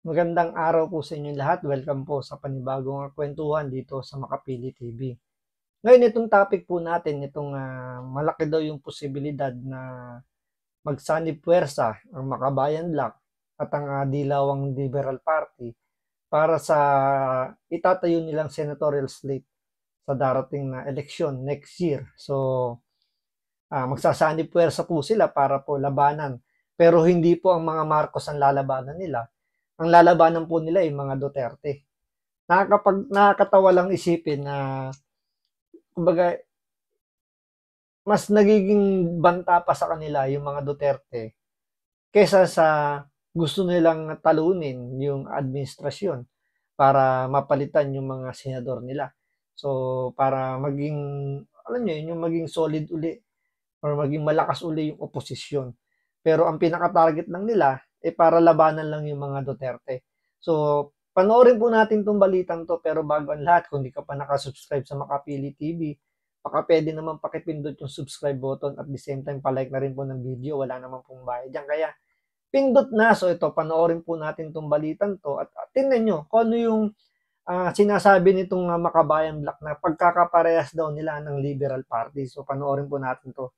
Magandang araw po sa inyong lahat. Welcome po sa panibagong kwentuhan dito sa Makapili TV. Ngayon, itong topic po natin, malaki daw yung posibilidad na magsanib puwersa ang Makabayan Bloc at ang Dilawang Liberal Party para sa itatayo nilang senatorial slate sa darating na eleksyon next year. So, magsasanib puwersa po sila para po labanan. Pero hindi po ang mga Marcos ang lalabanan nila. Ang lalabanan po nila ay mga Duterte. Nakakatawa lang isipin na kumbaga mas nagiging banta pa sa kanila yung mga Duterte kaysa sa gusto nilang talunin yung administrasyon para mapalitan yung mga senador nila. So, para maging, alam nyo yun, yung maging solid uli or maging malakas uli yung oposisyon. Pero ang pinaka-target lang nila, para labanan lang yung mga Duterte. So, panoorin po natin itong balitang to, pero bago ang lahat, kung di ka pa nakasubscribe sa Makapili TV, baka pwede naman pakipindot yung subscribe button at the same time palike na rin po ng video, wala naman pong bayad dyan. Kaya pindot na, so ito, panoorin po natin itong balitang to at tingnan nyo kung ano yung sinasabi nitong Makabayan Bloc na pagkakaparehas daw nila ng Liberal Party. So panoorin po natin to.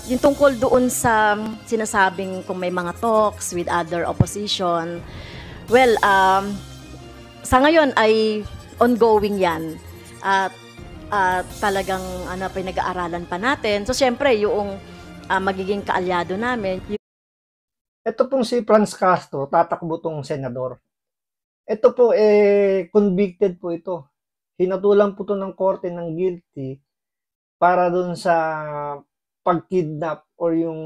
Yung tungkol doon sa sinasabing kung may mga talks with other opposition, well, sa ngayon ay ongoing yan. At talagang pinag-aaralan pa natin. So, syempre, yung magiging kaalyado namin. Ito pong si Franz Castro, tatakbo tong senador. Ito po, convicted po ito. Hinatulan po ito ng korte ng guilty para dun sa pag-kidnap or yung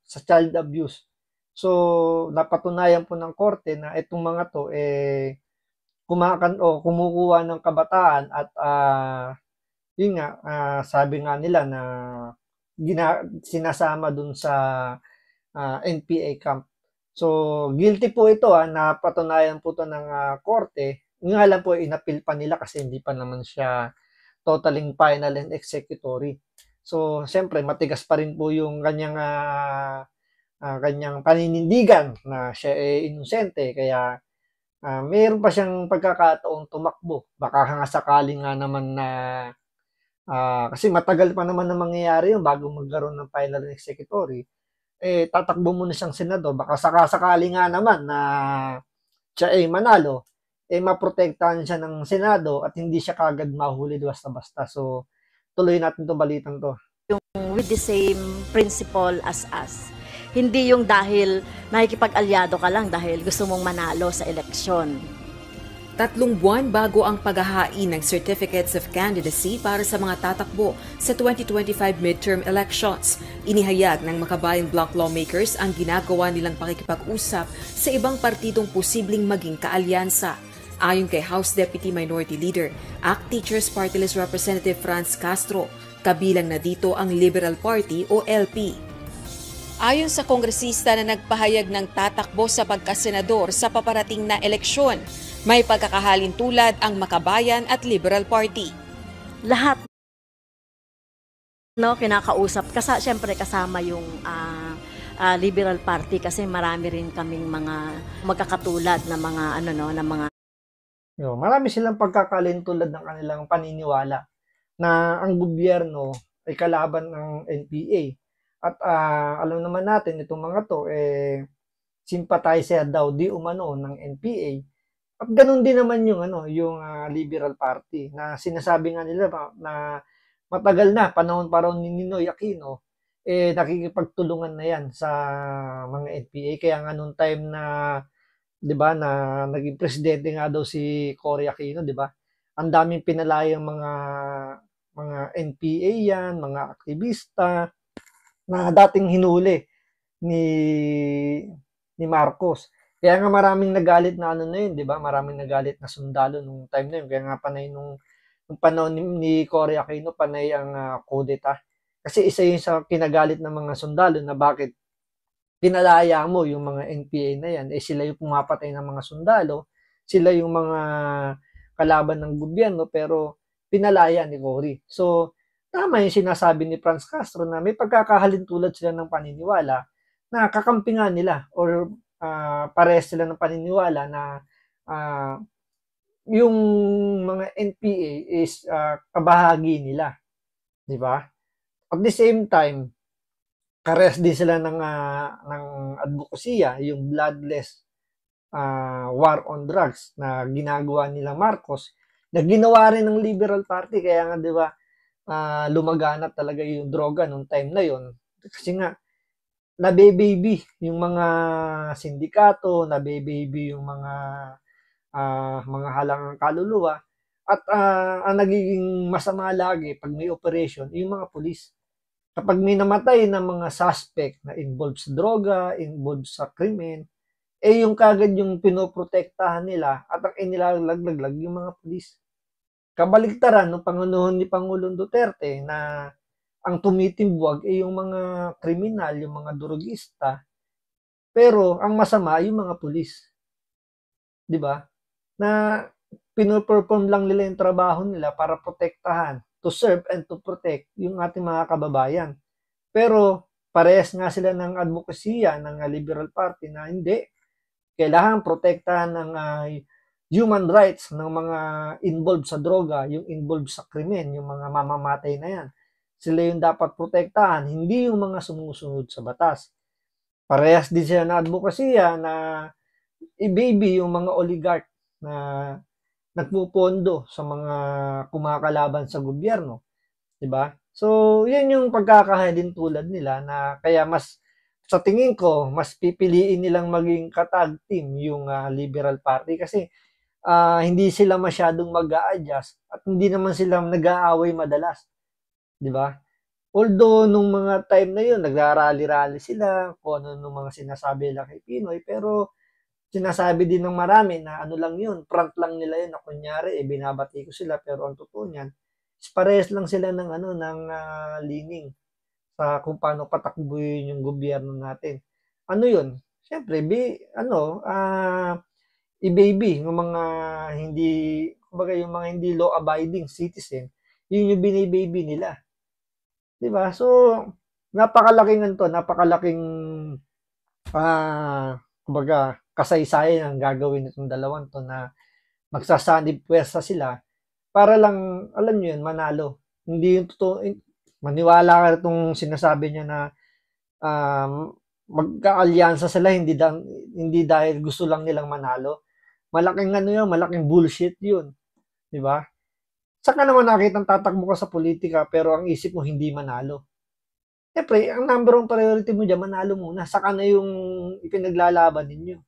sa child abuse. So, napatunayan po ng korte na itong mga to kumukuha ng kabataan at yun nga, sabi nga nila na sinasama dun sa NPA camp. So, guilty po ito, napatunayan po ito ng korte. Nga lang po, inapil pa nila kasi hindi pa naman siya totaling final and executory. So, siyempre, matigas pa rin po yung kanyang paninindigan na siya ay inosente. Kaya, mayroon pa siyang pagkakataong tumakbo. Baka nga sakali nga naman na, kasi matagal pa naman na mangyayari yun bago magkaroon ng final and executory. Tatakbo muna siyang senador. Baka sakasakali nga naman na siya ay manalo, maprotektahan siya ng Senado at hindi siya kagad mahuli basta-basta. So, tuloy natin itong balitang to. With the same principle as us. Hindi yung dahil nakikipag-alyado ka lang dahil gusto mong manalo sa eleksyon. 3 buwan bago ang paghahain ng Certificates of Candidacy para sa mga tatakbo sa 2025 midterm elections. Inihayag ng Makabayan Bloc lawmakers ang ginagawa nilang pakikipag-usap sa ibang partidong posibleng maging kaalyansa. Ayon kay House Deputy Minority Leader, ACT Teachers Party List Representative Franz Castro, kabilang na dito ang Liberal Party o LP. Ayon sa kongresista na nagpahayag ng tatakbo sa pagkasenador sa paparating na eleksyon, may pagkakahalin tulad ang Makabayan at Liberal Party. Lahat kinakausap kasi syempre kasama yung Liberal Party kasi marami rin kaming mga magkakatulad na mga Marami silang pagkakahalin tulad ng kanilang paniniwala na ang gobyerno ay kalaban ng NPA. At alam naman natin itong mga to sympathizer daw di umano ng NPA. At ganun din naman yung Liberal Party na sinasabi nga nila na matagal na panahon pa raw ni Ninoy Aquino nakikipagtulungan na yan sa mga NPA. Kaya nga nung time na 'di ba na naging presidente nga daw si Cory Aquino, 'di ba? Ang daming pinalayang mga NPA yan, mga aktivista na dating hinuli ni Marcos. Kaya nga maraming nagalit na na yun, 'di ba? Maraming nagalit na sundalo nung time na yun. Kaya nga panay nung panahon ni Cory Aquino panay ang kudeta. Kasi isa yun sa kinagalit ng mga sundalo na bakit pinalaya mo yung mga NPA na yan, sila yung pumapatay ng mga sundalo, sila yung mga kalaban ng gobyerno, pero pinalaya ni Cory. So, tama yung sinasabi ni Franz Castro na may pagkakahalintulad sila ng paniniwala na kakampingan nila or parehas sila ng paniniwala na ah, yung mga NPA is kabahagi nila, di ba? At the same time, parehas din sila ng advokasya, yung bloodless war on drugs na ginagawa nila Marcos, na ginawa rin ng Liberal Party. Kaya nga, di ba, lumaganap talaga yung droga nung time na yon. Kasi nga, nabe-baby yung mga sindikato, nabe-baby yung mga halangang kaluluwa. At ang nagiging masama lagi pag may operation, yung mga pulis. Kapag may namatay na mga suspect na involved sa droga, involved sa krimen, yung kagad yung pinoprotektahan nila at ang inilalaglag yung mga pulis. Kabaligtaran ng pangunuhan ni Pangulong Duterte na ang tumitimbwag ay yung mga kriminal, yung mga durugista, pero ang masama yung mga pulis. 'Di ba? Na pino-perform lang nila yung trabaho nila para protektahan, to serve and to protect yung ating mga kababayan. Pero parehas nga sila ng advokasya ng Liberal Party na hindi, kailangan protektahan ng human rights ng mga involved sa droga, yung involved sa krimen, yung mga mamamatay na yan. Sila yung dapat protektahan, hindi yung mga sumusunod sa batas. Parehas din sila na advokasya na i-baby yung mga oligarch na nagpupondo sa mga kumakalaban sa gobyerno, 'di ba? So, 'yun yung pagkakahadin tulad nila na kaya mas sa tingin ko mas pipiliin nilang maging katag team yung Liberal Party kasi hindi sila masyadong mag-a-adjust at hindi naman sila nag-aaway madalas, 'di ba? Although nung mga time na 'yun nagrarally-rally sila kung ano nung mga sinasabi nila kay Pinoy, pero sinasabi din ng marami na ano lang 'yun, front lang nila 'yun na kunyari binabati ko sila, pero ang totoo niyan is parehas lang sila ng ano ng leaning sa kung paano patakbuhin yung gobyerno natin. Ano 'yun? Siyempre i-baby yung mga hindi, kumbaga yung mga hindi law abiding citizen, yun yung bini-baby nila. 'Di ba? So, napakalaking kumbaga kasaysayan ang gagawin nitong dalawang to na magsasanib puwersa sila para lang, alam niyo yun, manalo. Hindi yung totoo, maniwala ka itong sinasabi niya na magkaalyansa sila hindi dahil gusto lang nilang manalo. Malaking ano yun, malaking bullshit yun. 'Di ba? Saka naman nakitang tatakbo ka sa politika pero ang isip mo hindi manalo. Siyempre, ang number one priority mo diyan manalo muna, saka na yung ipinaglalaban ninyo.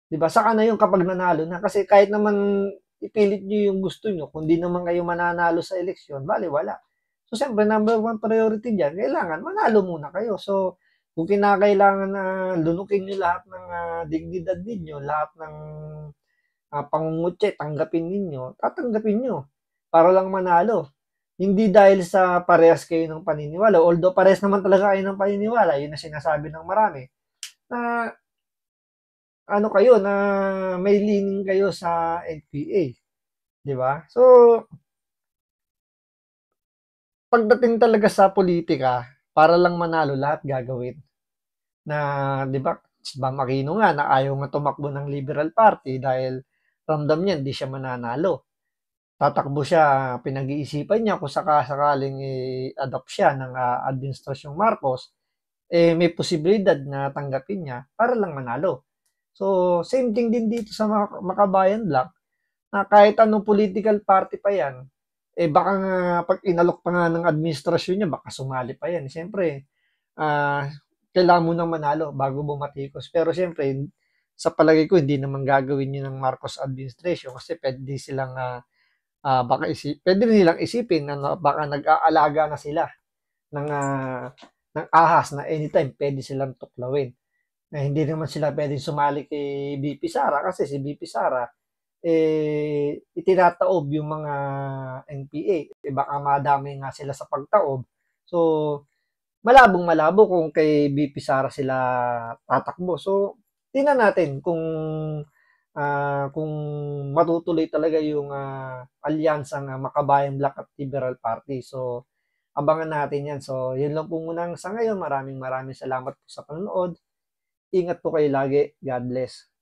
'Di ba? Saka na yung kapag nanalo na, kasi kahit naman ipilit niyo yung gusto niyo, kung di naman kayo mananalo sa eleksyon, balewala. So siyempre number one priority diyan, kailangan manalo muna kayo. So kung kinakailangan na lunukin niyo lahat ng dignidad ninyo, lahat ng pangungutya tanggapin ninyo, tatanggapin niyo para lang manalo. Hindi dahil sa parehas kayo ng paniniwala, although parehas naman talaga kayo ng paniniwala, yun na sinasabi ng marami, na ano kayo, na may leaning kayo sa NPA, 'di ba? So, pagdating talaga sa politika, para lang manalo lahat gagawin. Na 'di ba, si Bam Aquino nga na ayaw nga tumakbo ng Liberal Party dahil ramdam niya hindi siya mananalo. Tatakbo siya, pinag-iisipan niya kung sakaling i-adopt siya ng Administrasyong Marcos, may posibilidad na tanggapin niya para lang manalo. So, same thing din dito sa Makabayan Black, na kahit anong political party pa yan, baka nga pag inalok pa nga ng administrasyon niya, baka sumali pa yan. Siyempre, kailangan mo nang manalo bago bumatikos. Pero siyempre, sa palagay ko, hindi naman gagawin yun ng Marcos administration kasi pwede silang pwede nilang isipin na baka nag-aalaga na sila ng ahas na anytime pwede silang tuklawin. Na hindi naman sila pwedeng sumali kay BP Sara kasi si BP Sara itinataob yung mga NPA. Baka madami nga sila sa pagtaob. So, malabong-malabo kung kay BP Sara sila tatakbo. So, tingnan natin kung matutuloy talaga yung alyansang Makabayan Black at Liberal Party. So, abangan natin yan. So, yun lang po muna sa ngayon. Maraming salamat po sa panonood. Ingat po kayo lagi. God bless.